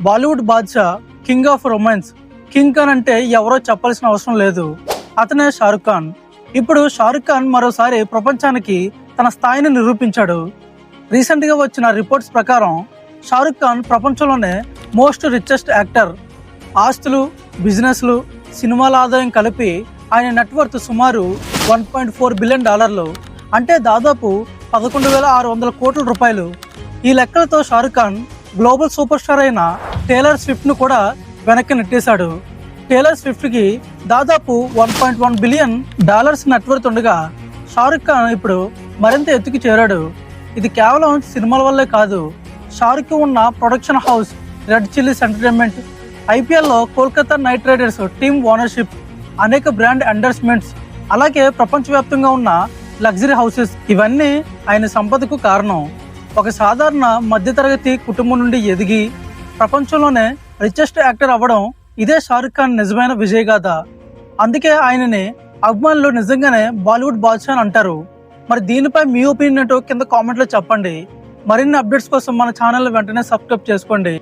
బాలీవుడ్ బాద్షా, king of romance. King Khan అంటే ఎవరో చెప్పాల్సిన అవసరం లేదు, అతనే షారుఖ్ ఖాన్. ఇప్పుడు షారుఖ్ ఖాన్ మరోసారి ప్రపంచానికి తన స్థాయిని నిరూపించాడు. రీసెంట్ గా వచ్చిన రిపోర్ట్స్ ప్రకారం షారుఖ్ ఖాన్ ప్రపంచంలోనే మోస్ట్ రిచెస్ట్ యాక్టర్. ఆస్తులు, బిజినెస్లు, సినిమాల ఆదాయం కలిపి ఆయన నెట్వర్త్ సుమారు $1.4 బిలియన్, అంటే దాదాపు 11,600 కోట్ల రూపాయలు. ఈ లెక్కలతో Shahrukh Khan global super star అయిన టేలర్ స్విఫ్ట్ ను కూడా వెనక్కి నెట్టేశాడు. టేలర్ స్విఫ్ట్ కి దాదాపు $1.1 బిలియన్ నెట్వర్త్ ఉండగా షారుఖ్ ఖాన్ ఇప్పుడు మరింత ఎత్తుకి చేరాడు. ఇది కేవలం సినిమాల వల్లే కాదు, షారుఖ్ కి ఉన్న production house red chillies entertainment, IPL లో Kolkata night riders team ownership, అనేక బ్రాండ్ ఎండర్స్మెంట్స్, అలాగే ప్రపంచవ్యాప్తంగా ఉన్న లగ్జరీ హౌసెస్, ఇవన్నీ ఆయన సంపదకు కారణం. ఒక సాధారణ మధ్యతరగతి కుటుంబం నుండి ఎదిగి ప్రపంచంలోనే రిచెస్ట్ యాక్టర్ అవ్వడం, ఇదే షారుఖ్ ఖాన్ నిజమైన విజయగాథ. అందుకే ఆయనని అభిమానులు నిజంగానే బాలీవుడ్ బాద్షా అని అంటారు. మరి దీనిపై మీ ఒపీనియన్ ఏంటో కింద కామెంట్లో చెప్పండి. మరిన్ని అప్డేట్స్ కోసం మన ఛానల్ వెంటనే సబ్స్క్రైబ్ చేసుకోండి.